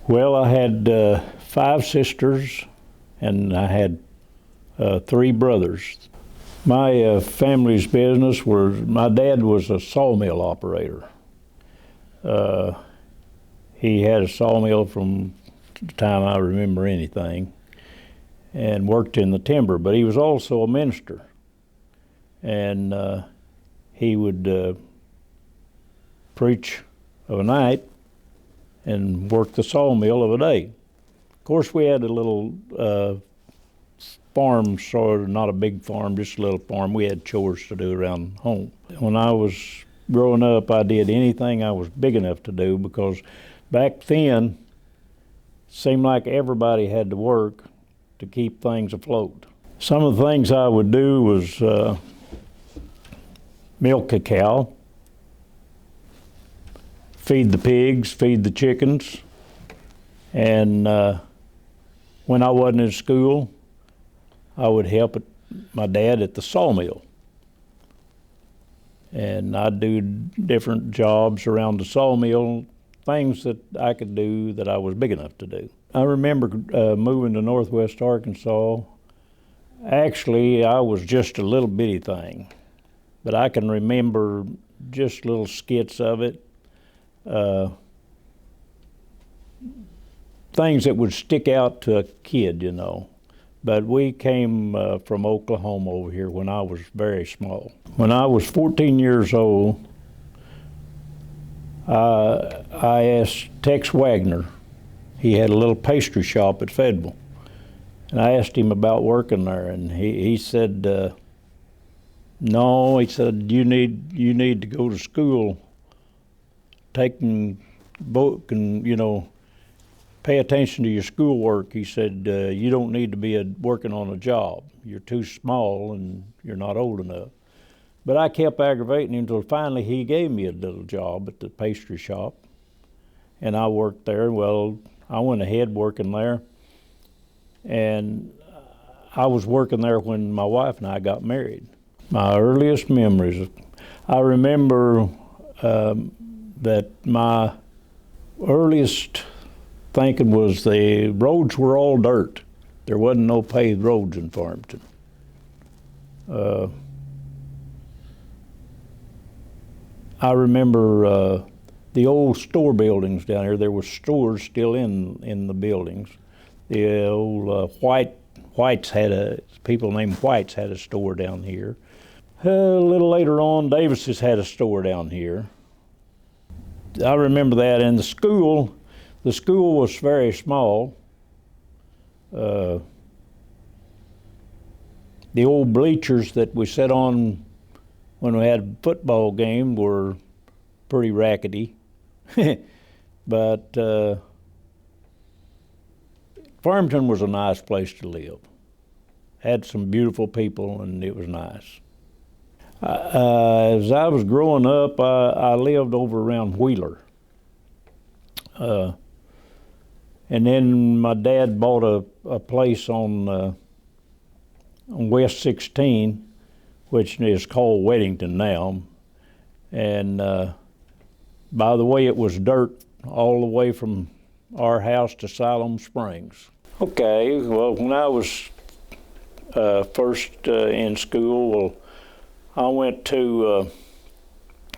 Well, I had 5 sisters, and I had 3 brothers. My family's business was, my dad was a sawmill operator. He had a sawmill from the time I remember anything, and worked in the timber, but he was also a minister. And he would preach of a night and work the sawmill of a day. Of course, we had a little farm, sort of, not a big farm, just a little farm. We had chores to do around home. When I was growing up, I did anything I was big enough to do, because back then, it seemed like everybody had to work to keep things afloat. Some of the things I would do was milk a cow, feed the pigs, feed the chickens, and when I wasn't in school, I would help my dad at the sawmill. And I'd do different jobs around the sawmill, things that I could do that I was big enough to do. I remember moving to Northwest Arkansas. Actually, I was just a little bitty thing, but I can remember just little skits of it. Things that would stick out to a kid, you know. But we came from Oklahoma over here when I was very small. When I was 14 years old, I asked Tex Wagner, he had a little pastry shop at Fayetteville, and I asked him about working there, and he said, no, he said, you need to go to school, take a book and, you know, pay attention to your schoolwork. He said, you don't need to be working on a job. You're too small and you're not old enough. But I kept aggravating him until finally he gave me a little job at the pastry shop, and I worked there. Well, I went ahead working there, and I was working there when my wife and I got married. My earliest memories, I remember that my earliest thinking was the roads were all dirt. There wasn't no paved roads in Farmington. I remember the old store buildings down here. There were stores still in the buildings. The old Whites had a, people named Whites had a store down here. A little later on, Davis's had a store down here. I remember that. And the school was very small. The old bleachers that we sat on when we had a football game were pretty rackety. But Farmington was a nice place to live. Had some beautiful people, and it was nice. As I was growing up, I lived over around Wheeler. And then my dad bought a place on West 16, which is called Weddington now. And by the way, it was dirt all the way from our house to Siloam Springs. Okay, well, when I was first in school, well, I went to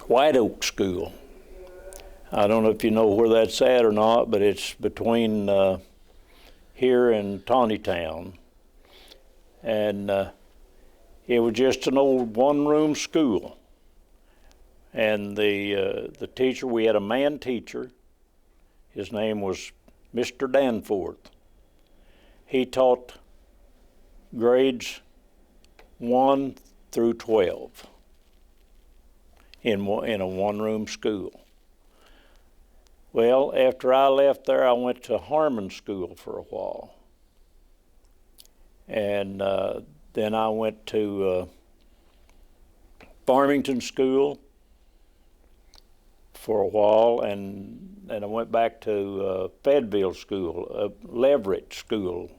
White Oak School. I don't know if you know where that's at or not, but it's between here and Taneytown. And it was just an old one-room school. And the teacher, we had a man teacher. His name was Mr. Danforth. He taught grades 1 through 12 in a one-room school. Well, after I left there, I went to Harmon School for a while. And then I went to Farmington School for a while, and I went back to Fayetteville School, Leverett School,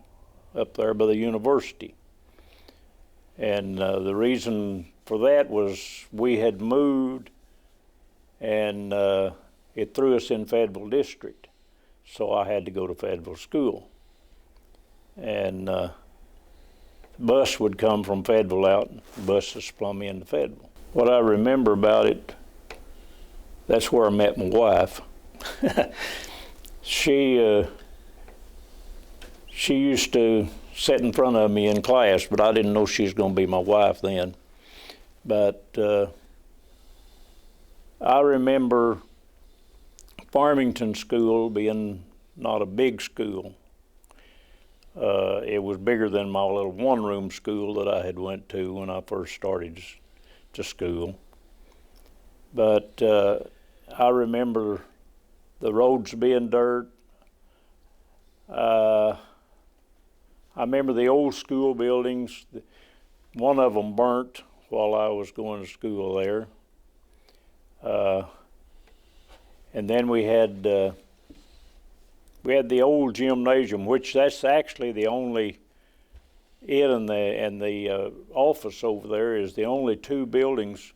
up there by the university. And the reason for that was we had moved, and it threw us in Fayetteville District. so I had to go to Fayetteville school. And the bus would come from Fayetteville out, and the bus would plumb me into Fayetteville. What I remember about it, that's where I met my wife. She used to sit in front of me in class, but I didn't know she was going to be my wife then. But I remember Farmington school being not a big school. It was bigger than my little one-room school that I had went to when I first started to school. But I remember the roads being dirt. I remember the old school buildings. One of them burnt while I was going to school there. And then we had the old gymnasium, which that's actually the only, it and the office over there is the only two buildings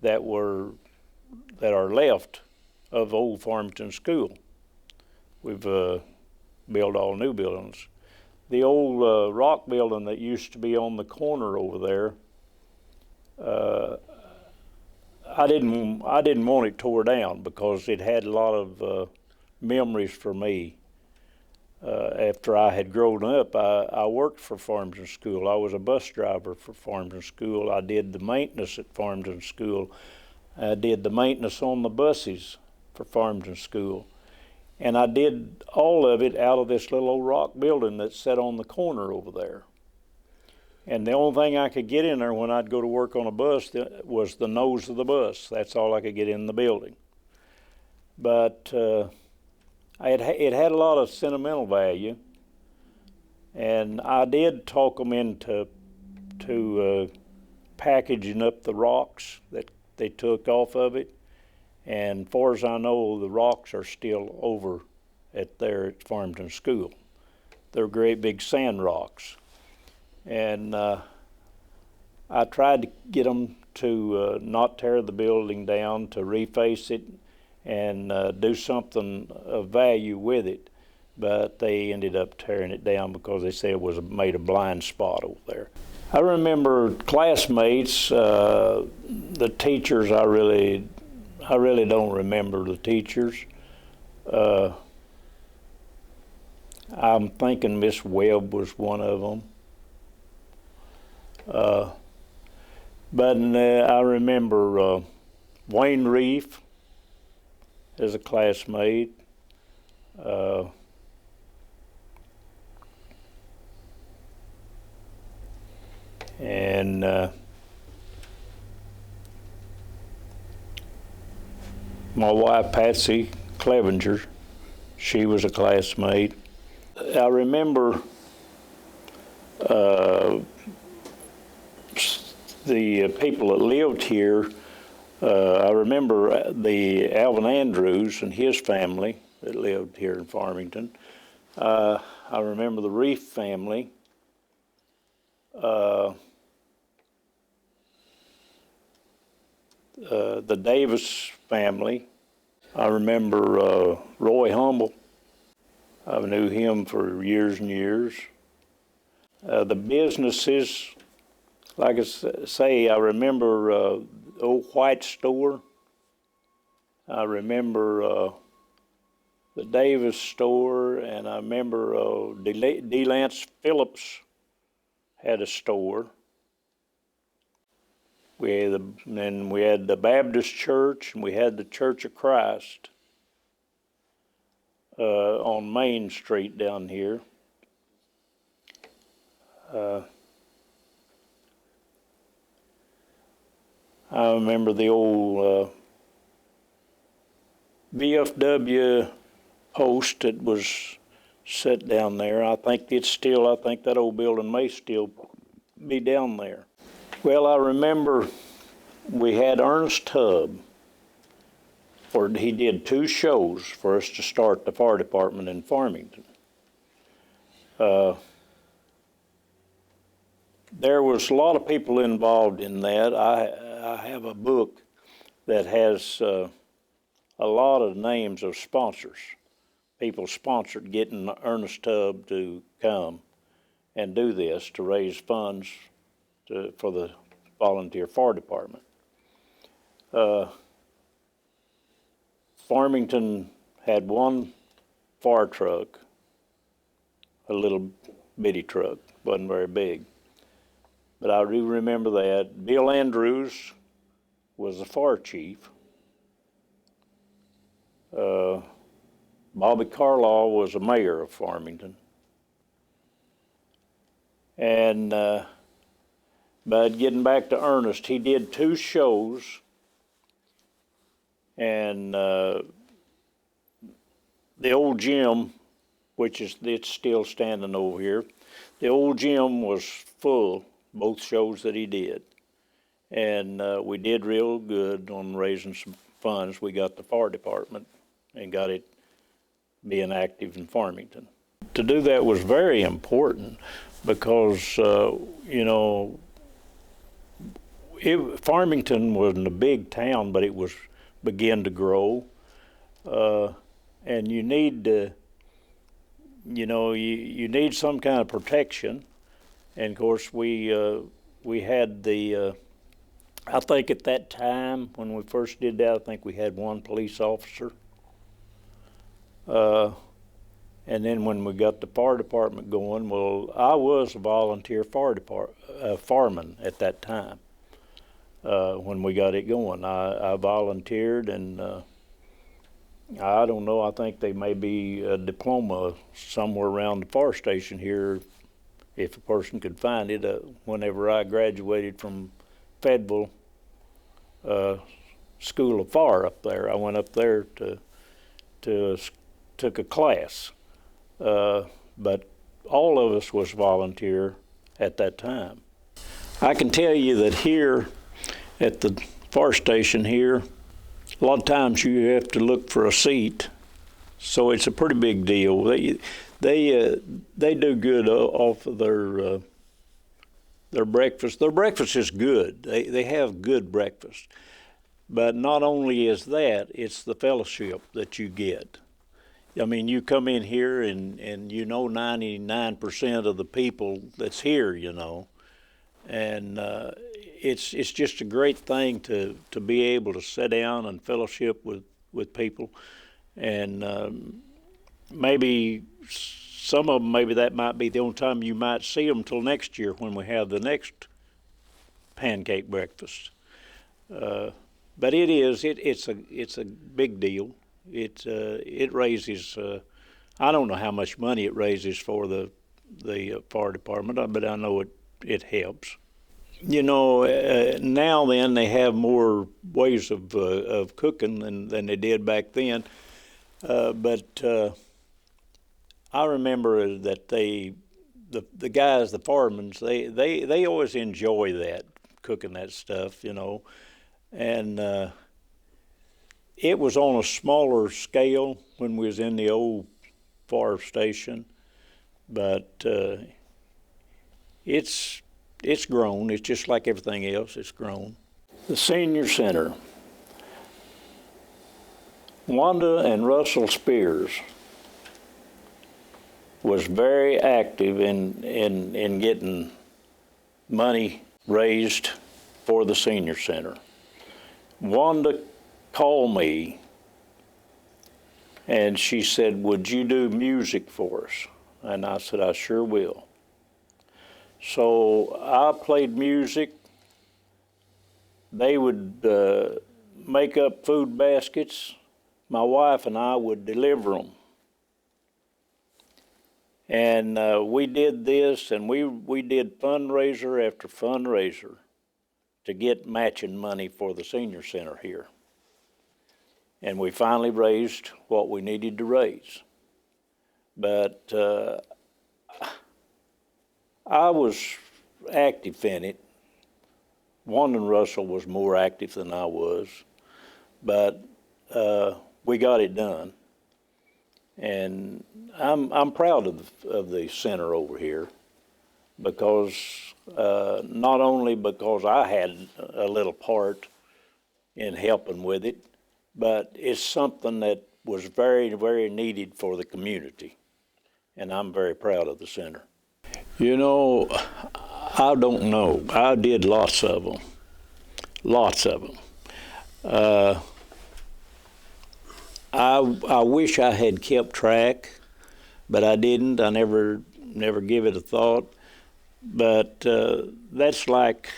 that are left of old Farmington School. We've built all new buildings. The old rock building that used to be on the corner over there, I didn't want it tore down because it had a lot of memories for me. After I had grown up, I worked for Farmington School. I was a bus driver for Farmington School. I did the maintenance at Farmington School. I did the maintenance on the buses for Farmington School. And I did all of it out of this little old rock building that sat on the corner over there. And the only thing I could get in there when I'd go to work on a bus was the nose of the bus. That's all I could get in the building. But it had a lot of sentimental value. And I did talk them into packaging up the rocks that they took off of it. And far as I know, the rocks are still over at Farmington School. They're great big sand rocks. And I tried to get them to not tear the building down, to reface it and do something of value with it. But they ended up tearing it down because they said it was made a blind spot over there. I remember classmates, the teachers, I really don't remember the teachers. I'm thinking Miss Webb was one of them. But I remember Wayne Reef as a classmate. And my wife, Patsy Clevenger, she was a classmate. I remember the people that lived here. I remember the Alvin Andrews and his family that lived here in Farmington. I remember the Reef family. The Davis family. I remember Roy Humble. I knew him for years and years. The businesses, like I say, I remember old White Store. I remember the Davis store, and I remember D. Lance Phillips had a store. We had the Baptist Church, and we had the Church of Christ on Main Street down here. I remember the old VFW post that was set down there. I think that old building may still be down there. Well, I remember we had Ernest Tubb, he did 2 shows for us to start the fire department in Farmington. There was a lot of people involved in that. I have a book that has a lot of names of sponsors people sponsored getting Ernest Tubb to come and do this to raise funds for the volunteer fire department. Farmington had one fire truck, a little bitty truck, wasn't very big. But I do remember that. Bill Andrews was the fire chief. Bobby Carlaw was the mayor of Farmington. And, but getting back to Ernest, he did 2 shows, and the old gym, it's still standing over here, the old gym was full, both shows that he did. And we did real good on raising some funds. We got the fire department and got it being active in Farmington. To do that was very important because, you know, Farmington wasn't a big town, but it was began to grow. And you need to, you know, you need some kind of protection. And of course, we had the, I think at that time when we first did that, I think we had 1 police officer. And then when we got the fire department going, well, I was a volunteer fireman at that time when we got it going. I volunteered, and I don't know, I think there may be a diploma somewhere around the fire station here, if a person could find it. Whenever I graduated from Fayetteville School of Fire up there, I went up there took a class. But all of us was volunteer at that time. I can tell you that here at the fire station here, a lot of times you have to look for a seat, so it's a pretty big deal. They do good off of their breakfast. Their breakfast is good. They have good breakfast. But not only is that, it's the fellowship that you get. I mean, you come in here and you know 99% of the people that's here, you know, and it's just a great thing to be able to sit down and fellowship with people, and maybe some of them, maybe that might be the only time you might see them till next year when we have the next pancake breakfast. But it's a big deal. It raises, I don't know how much money it raises for the fire department, but I know it helps. You know, now then they have more ways of cooking than they did back then. But I remember that the guys, the firemen, they always enjoy that, cooking that stuff, you know, and it was on a smaller scale when we was in the old fire station, but it's grown. It's just like everything else. It's grown. The senior center. Wanda and Russell Spears was very active in getting money raised for the senior center. Wanda called me and she said, "Would you do music for us?" And I said, "I sure will." So I played music. They would make up food baskets. My wife and I would deliver them. And we did this, and we did fundraiser after fundraiser to get matching money for the senior center here. And we finally raised what we needed to raise. But I was active in it. Wanda and Russell was more active than I was, but we got it done. And I'm proud of the center over here, because not only because I had a little part in helping with it, but it's something that was very, very needed for the community, and I'm very proud of the center. You know, I don't know. I did lots of them, lots of them. I wish I had kept track, but I didn't. I never give it a thought. But that's like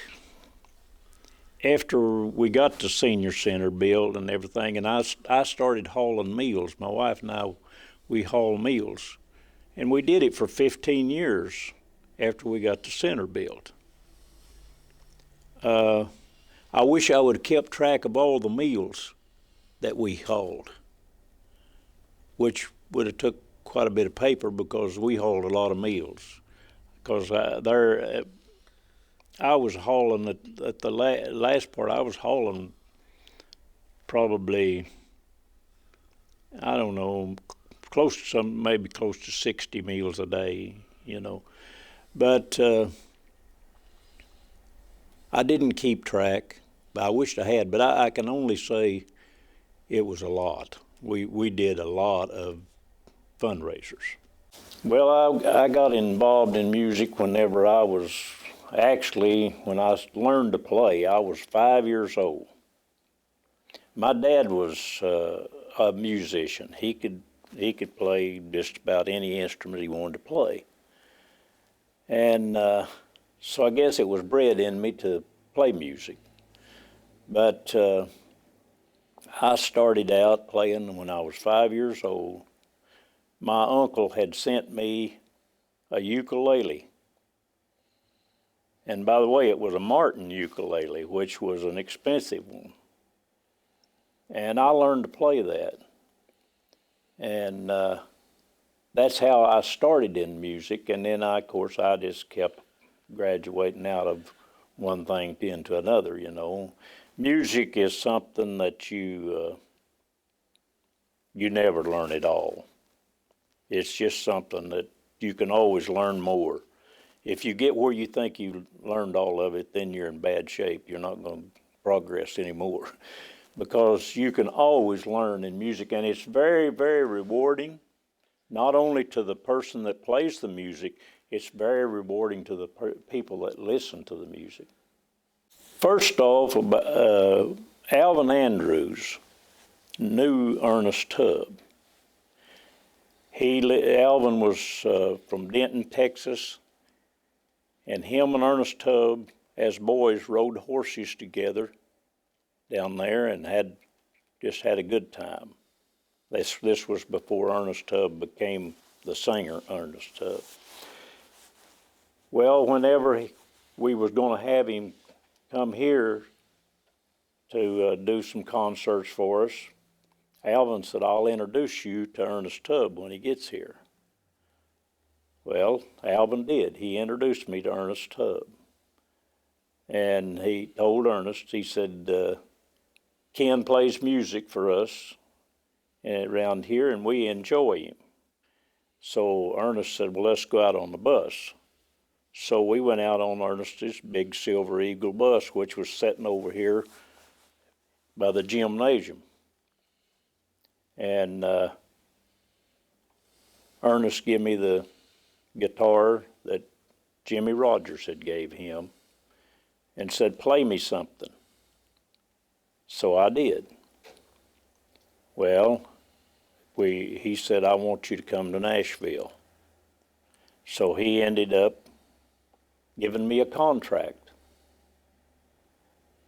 after we got the senior center built and everything, and I started hauling meals. My wife and I, we haul meals, and we did it for 15 years after we got the center built. I wish I would have kept track of all the meals that we hauled, which would have took quite a bit of paper because we hauled a lot of meals. Because I was hauling at the last part. I was hauling probably, I don't know, maybe close to 60 meals a day, you know. But I didn't keep track. I wished I had, but I can only say it was a lot. We did a lot of fundraisers. Well, I got involved in music whenever I was, actually, when I learned to play, I was 5 years old. My dad was a musician. He could play just about any instrument he wanted to play. And so I guess it was bred in me to play music. But I started out playing when I was 5 years old. My uncle had sent me a ukulele. And by the way, it was a Martin ukulele, which was an expensive one. And I learned to play that. And that's how I started in music. And then, of course, I just kept graduating out of one thing into another, you know. Music is something that you never learn it all. It's just something that you can always learn more. If you get where you think you learned all of it, then you're in bad shape. You're not going to progress anymore because you can always learn in music, and it's very, very rewarding, not only to the person that plays the music, it's very rewarding to the people that listen to the music. First off, Alvin Andrews knew Ernest Tubb. Alvin was from Denton, Texas, and him and Ernest Tubb, as boys, rode horses together down there and had a good time. This was before Ernest Tubb became the singer, Ernest Tubb. Well, whenever we was going to have him come here to do some concerts for us, Alvin said, "I'll introduce you to Ernest Tubb when he gets here." Well, Alvin did. He introduced me to Ernest Tubb. And he told Ernest, he said, "Ken plays music for us around here, and we enjoy him." So Ernest said, "Well, let's go out on the bus." So we went out on Ernest's big Silver Eagle bus, which was sitting over here by the gymnasium. And Ernest gave me the guitar that Jimmy Rogers had gave him and said, "Play me something." So I did. Well, he said, "I want you to come to Nashville." So he ended up giving me a contract.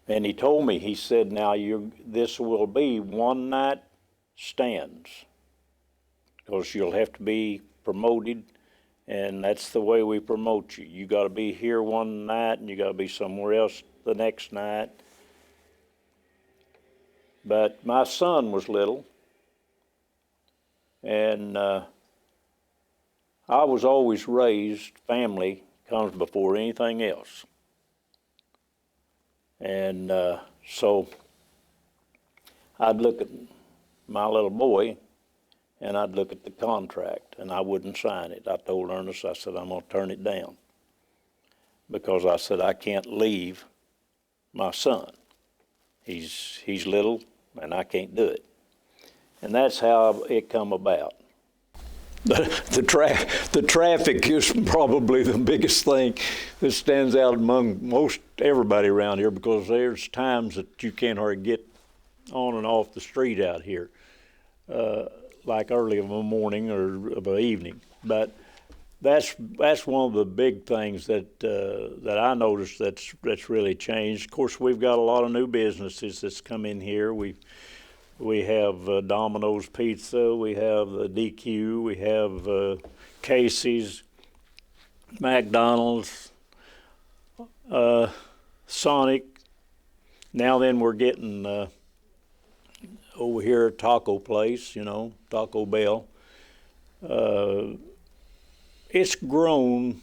And he told me, he said, "Now this will be one night stands, because you'll have to be promoted, and that's the way we promote you. You got to be here one night, and you got to be somewhere else the next night." But my son was little, and I was always raised, family comes before anything else. And so I'd look at my little boy, and I'd look at the contract, and I wouldn't sign it. I told Ernest, I said, "I'm going to turn it down," because I said, "I can't leave my son. He's little, and I can't do it." And that's how it come about. The traffic is probably the biggest thing that stands out among most everybody around here, because there's times that you can't hardly get on and off the street out here, like early in the morning or of the evening. But that's one of the big things that I noticed that's really changed. Of course, we've got a lot of new businesses that's come in here. We have Domino's Pizza, we have DQ, we have Casey's, McDonald's, Sonic. Now then we're getting over here taco place, Taco Bell. It's grown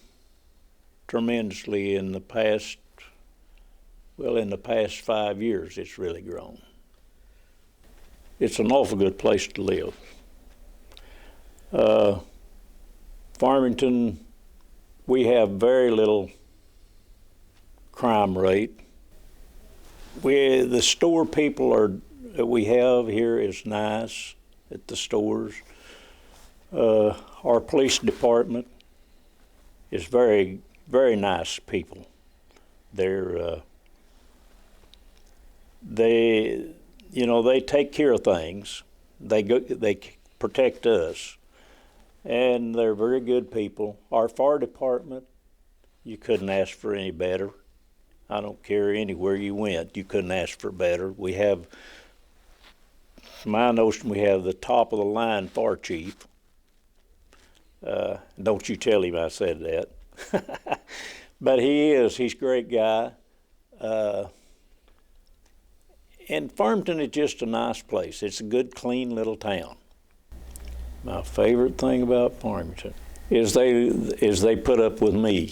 tremendously in the past 5 years. It's really grown. It's an awful good place to live. Farmington, we have very little crime rate. The store people that we have here is nice at the stores. Our police department is very, very nice people. They take care of things. They protect us, and they're very good people. Our fire department, you couldn't ask for any better. I don't care anywhere you went, you couldn't ask for better. We have, from my notion, we have the top of the line fire chief. Don't you tell him I said that. But he's a great guy. And Farmington is just a nice place. It's a good, clean little town. My favorite thing about Farmington is they put up with me.